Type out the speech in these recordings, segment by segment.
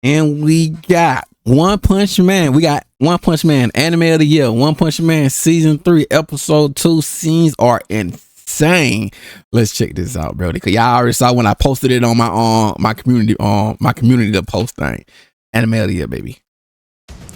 And we got One Punch Man. We got One Punch Man Anime of the Year. One Punch Man Season 3 Episode 2 scenes are insane. Let's check this out, bro. Because y'all already saw when I posted it on my community to post thing. Anime of the Year, baby.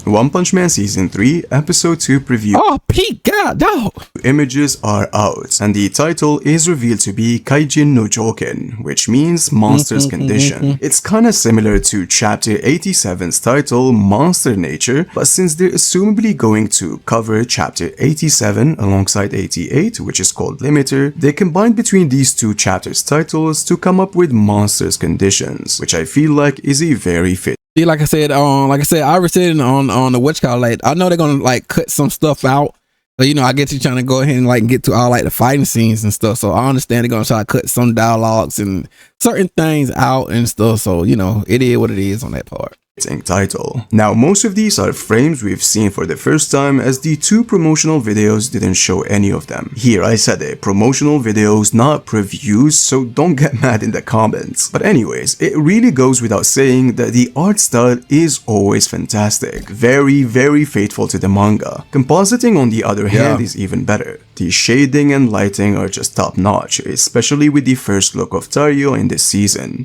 One Punch Man Season 3 Episode 2 preview. Oh, Pete, God, dog. Images are out, and the title is revealed to be Kaijin no Joken, which means Monster's Condition. It's kinda similar to Chapter 87's title, Monster Nature, but since they're assumably going to cover Chapter 87 alongside 88, which is called Limiter, they combined between these two chapters' titles to come up with Monster's Conditions, which I feel like is a very fit. See, like I said, I already said it on the what's called, like, I know they're gonna like cut some stuff out. But you know, I get you trying to go ahead and like get to all like the fighting scenes and stuff. So I understand they're gonna try to cut some dialogues and certain things out and stuff. So you know, it is what it is on that part. Title. Now, most of these are frames we've seen for the first time, as the two promotional videos didn't show any of them. Here, I said it, promotional videos, not previews, so don't get mad in the comments. But anyways, it really goes without saying that the art style is always fantastic. Very, very faithful to the manga. Compositing, on the other hand, is even better. The shading and lighting are just top notch, especially with the first look of Tario in this season.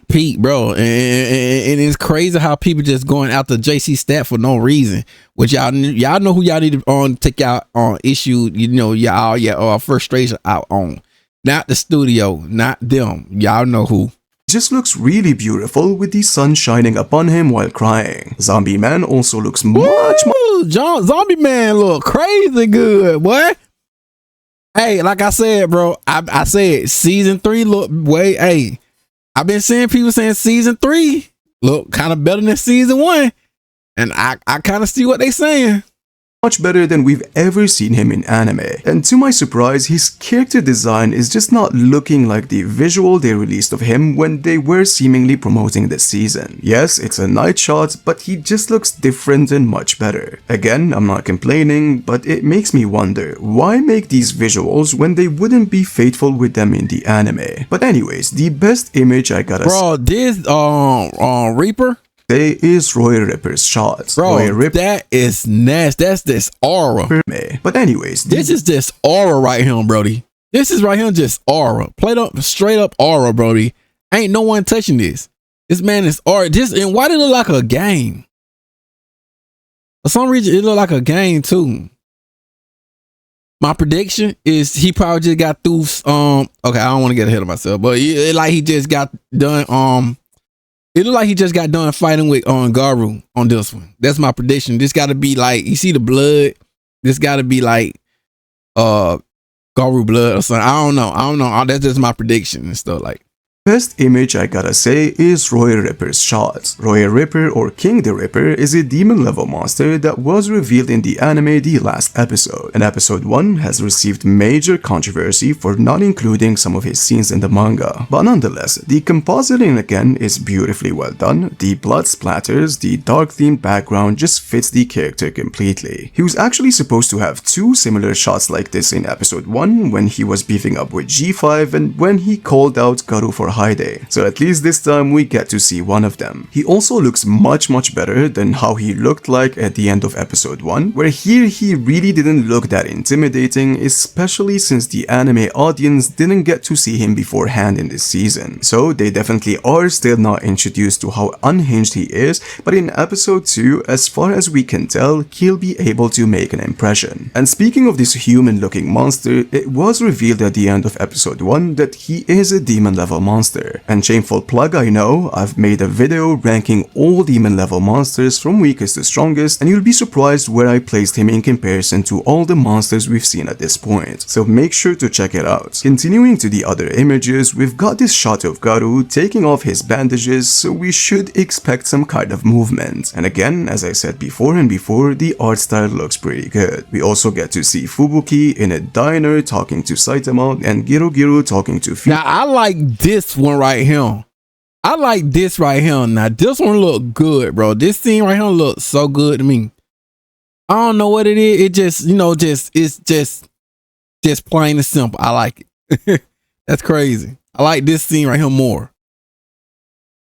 Pete, bro, and it's crazy how people just going after JC Stat for no reason. Which y'all know who y'all need to take out on issue. You know, y'all frustration out on, not the studio, not them. Y'all know who. Just looks really beautiful with the sun shining upon him while crying. Zombie Man also looks much more. Zombie Man look crazy good, boy. Hey, like I said, bro, I said season 3 look way. Hey, I've been seeing people saying season 3 look kind of better than season 1, and I kind of see what they saying. Much better than we've ever seen him in anime. And to my surprise, his character design is just not looking like the visual they released of him when they were seemingly promoting the season. Yes, it's a night shot, but he just looks different and much better. Again, I'm not complaining, but it makes me wonder, why make these visuals when they wouldn't be faithful with them in the anime? But anyways, the best image I gotta bro, this Reaper is Roy Ripper's shot. Bro, that is nasty. That's this aura. But anyways, this is this aura right here, Brody. This is right here just aura. Played up, straight up aura, Brody. Ain't no one touching this. This man is aura. And why did it look like a game? For some reason, it looked like a game too. My prediction is he probably just got through. Okay, I don't want to get ahead of myself, but he just got done. It looked like he just got done fighting with Garu on this one. That's my prediction. This got to be like, you see the blood. This got to be like Garu blood or something. I don't know. That's just my prediction and stuff like. Best image I gotta say is Roy Ripper's shot. Roy Ripper, or King the Ripper, is a demon level monster that was revealed in the anime the last episode, and episode 1 has received major controversy for not including some of his scenes in the manga. But nonetheless, the compositing again is beautifully well done, the blood splatters, the dark themed background just fits the character completely. He was actually supposed to have 2 similar shots like this in episode 1 when he was beefing up with G5 and when he called out Garu for Hide. So at least this time we get to see one of them. He also looks much better than how he looked like at the end of episode 1, where here he really didn't look that intimidating, especially since the anime audience didn't get to see him beforehand in this season. So they definitely are still not introduced to how unhinged he is, but in episode 2, as far as we can tell, he'll be able to make an impression. And speaking of this human looking monster, it was revealed at the end of episode 1 that he is a demon level monster. And shameful plug, I know, I've made a video ranking all demon level monsters from weakest to strongest, and you'll be surprised where I placed him in comparison to all the monsters we've seen at this point, so make sure to check it out. Continuing to the other images, we've got this shot of Garu taking off his bandages, so we should expect some kind of movement. And again, as I said before, the art style looks pretty good. We also get to see Fubuki in a diner talking to Saitama and Giru talking to Now I like this one right here. I like this right here. Now this one look good, bro. This scene right here looks so good to me. I don't know what it is. It just, it's just plain and simple. I like it. That's crazy. I like this scene right here more.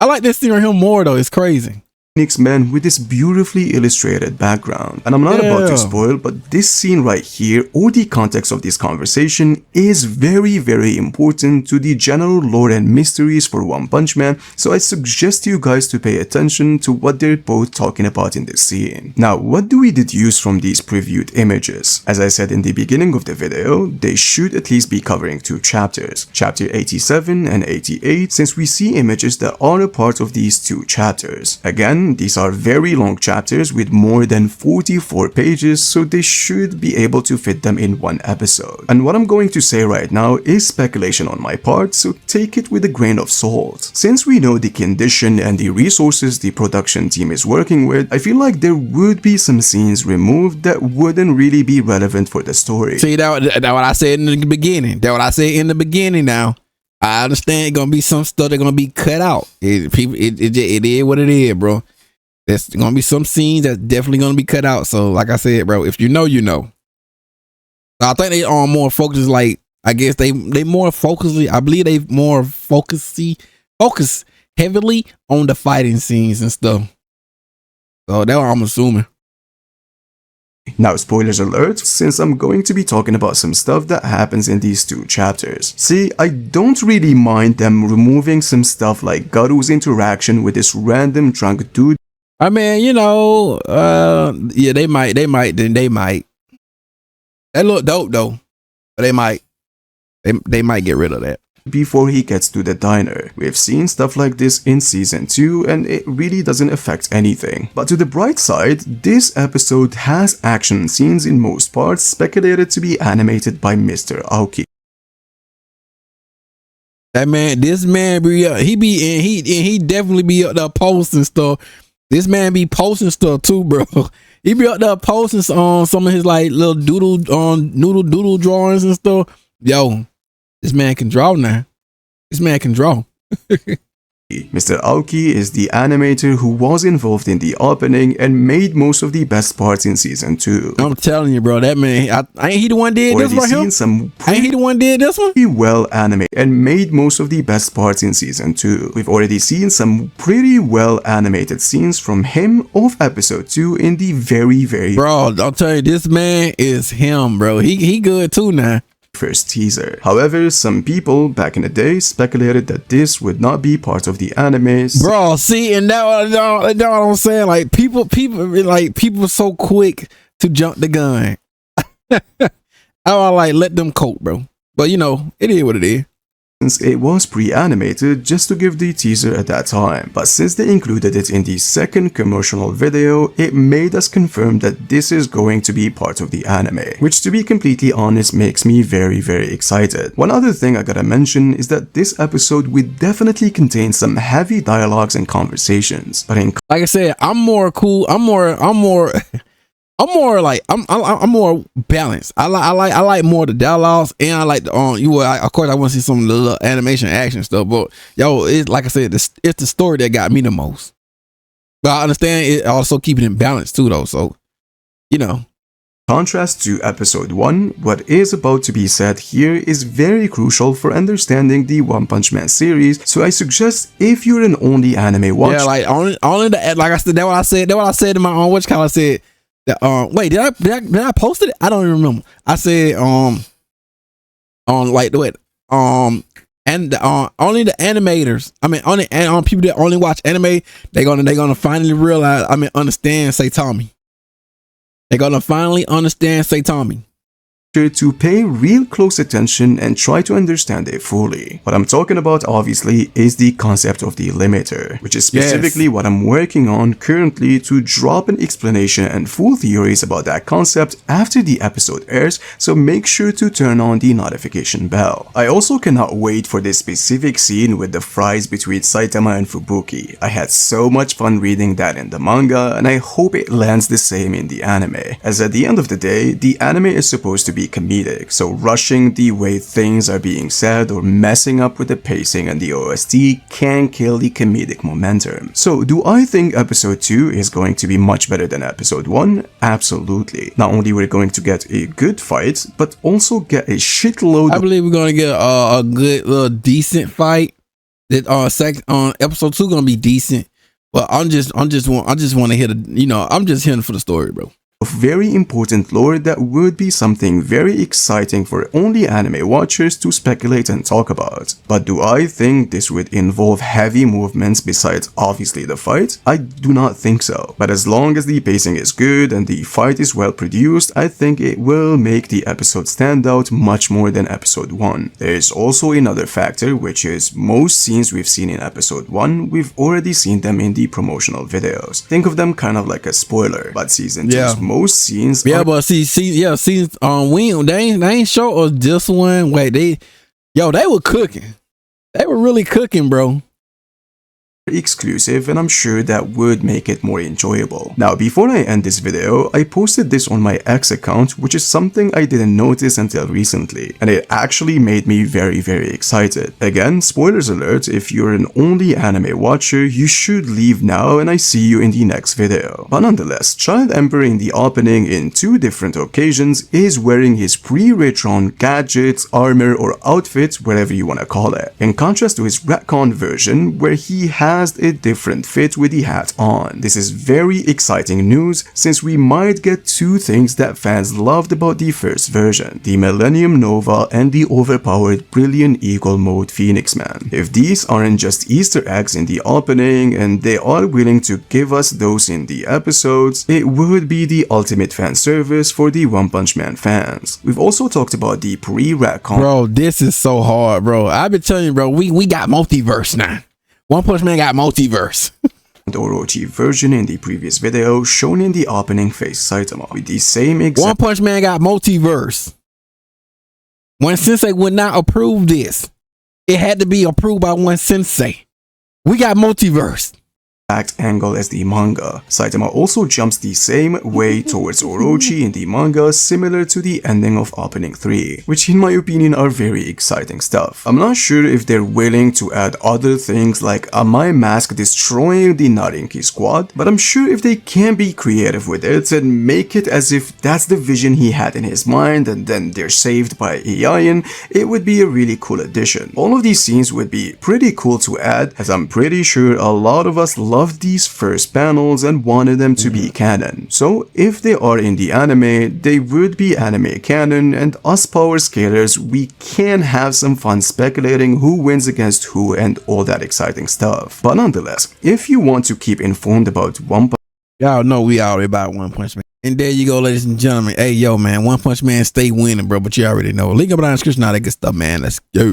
I like this scene right here more though. It's crazy. Phoenix Man with this beautifully illustrated background. And I'm not about to spoil, but this scene right here, or the context of this conversation, is very important to the general lore and mysteries for One Punch Man, so I suggest you guys to pay attention to what they're both talking about in this scene. Now, what do we deduce from these previewed images? As I said in the beginning of the video, they should at least be covering 2 chapters, chapter 87 and 88, since we see images that are a part of these 2 chapters. Again, these are very long chapters with more than 44 pages, so they should be able to fit them in one episode. And what I'm going to say right now is speculation on my part, so take it with a grain of salt. Since we know the condition and the resources the production team is working with, I feel like there would be some scenes removed that wouldn't really be relevant for the story. See, that what I said in the beginning. That what I said in the beginning now. I understand gonna be some stuff that's gonna be cut out. It is what it is, bro. There's gonna be some scenes that's definitely gonna be cut out. So, like I said, bro, if you know, you know. I think they are more focused. Like, I guess they more focusly. I believe they more focus heavily on the fighting scenes and stuff. So that's what I'm assuming. Now, spoilers alert, since I'm going to be talking about some stuff that happens in these 2 chapters. See, I don't really mind them removing some stuff like Garu's interaction with this random drunk dude. I mean, you know, yeah, they might. That look dope though, but they might get rid of that. Before he gets to the diner. We've seen stuff like this in season 2 and it really doesn't affect anything. But to the bright side, this episode has action scenes in most parts speculated to be animated by Mr. Aoki. That man, this man he definitely be up there posting stuff. This man be posting stuff too, bro. He be up there posting on some of his like little noodle drawings and stuff. Yo, this man can draw now. This man can draw. Mr. Aoki is the animator who was involved in the opening and made most of the best parts in season 2. I'm telling you, bro, that man, ain't he the one did this right here? Ain't he the one did this one? Pretty well animated and made most of the best parts in season 2. We've already seen some pretty well animated scenes from him of episode 2 in the very bro, I'll tell you, this man is him, bro. He good too now. First teaser. However, some people back in the day speculated that this would not be part of the anime. Bro, see, and that what I'm saying. Like people so quick to jump the gun. I like let them cope, bro. But you know, it is what it is. Since it was pre-animated just to give the teaser at that time, but since they included it in the second promotional video, it made us confirm that this is going to be part of the anime, which to be completely honest makes me very excited. One other thing I gotta mention is that this episode would definitely contain some heavy dialogues and conversations, but in like I said, I'm more more balanced. I like more the dialogues, and I like the of course I want to see some of the little animation action stuff. But yo, it's like I said, it's the story that got me the most. But I understand it also keeping it balanced too, though. So you know. contrast to episode 1, what is about to be said here is very crucial for understanding the One Punch Man series, so I suggest if you're an only anime watcher. Yeah, like only the, like I said, that's what I said in my own I said. Wait, did I post it? I don't even remember. I said on like what and only the animators. I mean, only people that only watch anime. They're gonna finally realize. I mean, understand Saitama. They're gonna finally understand Saitama. To pay real close attention and try to understand it fully. What I'm talking about obviously is the concept of the limiter, which is specifically what I'm working on currently to drop an explanation and full theories about that concept after the episode airs, so make sure to turn on the notification bell. I also cannot wait for this specific scene with the fries between Saitama and Fubuki. I had so much fun reading that in the manga, and I hope it lands the same in the anime, as at the end of the day, the anime is supposed to be comedic, so rushing the way things are being said or messing up with the pacing and the OST can kill the comedic momentum. So do I think episode 2 is going to be much better than episode 1? Absolutely. Not only we're going to get a good fight, but also get a shitload. I believe we're going to get a good little decent fight. That episode 2 gonna be decent. Well, I just want to hit I'm just hitting for the story, bro. Of very important lore that would be something very exciting for only anime watchers to speculate and talk about. But do I think this would involve heavy movements besides obviously the fight? I do not think so. But as long as the pacing is good and the fight is well produced, I think it will make the episode stand out much more than episode 1. There is also another factor, which is most scenes we've seen in episode 1, we've already seen them in the promotional videos. Think of them kind of like a spoiler, but season 2's most scenes but they ain't show us this one. Wait, they were cooking. They were really cooking, bro. Exclusive, and I'm sure that would make it more enjoyable. Now, before I end this video, I posted this on my X account, which is something I didn't notice until recently, and it actually made me very, very excited. Again, spoilers alert, if you're an only anime watcher, you should leave now, and I see you in the next video. But nonetheless, Child Emperor in the opening in 2 different occasions is wearing his pre-Retron gadgets, armor, or outfit, whatever you wanna call it, in contrast to his retcon version, where he has a different fit with the hat on. This is very exciting news since we might get 2 things that fans loved about the first version, the Millennium Nova and the overpowered Brilliant Eagle mode Phoenix Man. If these aren't just Easter eggs in the opening and they are willing to give us those in the episodes, it would be the ultimate fan service for the One Punch Man fans. We've also talked about the pre-retcon. Bro, this is so hard, bro. I've been telling you, bro, we got multiverse now. One Punch Man got multiverse. Orochi version in the previous video shown in the opening face Saitama with the same exact. One Punch Man got multiverse. One sensei would not approve this. It had to be approved by one sensei. We got multiverse. Angle as the manga. Saitama also jumps the same way towards Orochi in the manga, similar to the ending of opening 3, which in my opinion are very exciting stuff. I'm not sure if they're willing to add other things like Amai Mask destroying the Narinki squad, but I'm sure if they can be creative with it and make it as if that's the vision he had in his mind and then they're saved by Iain, it would be a really cool addition. All of these scenes would be pretty cool to add, as I'm pretty sure a lot of us loved these first panels and wanted them to be canon. So if they are in the anime, they would be anime canon, and us power scalers, we can have some fun speculating who wins against who and all that exciting stuff. But nonetheless, if you want to keep informed about One Punch, y'all know we already about One Punch Man. And there you go, ladies and gentlemen. Hey, yo, man, One Punch Man stay winning, bro. But you already know. Link up down in the description, all that good stuff, man. Let's go.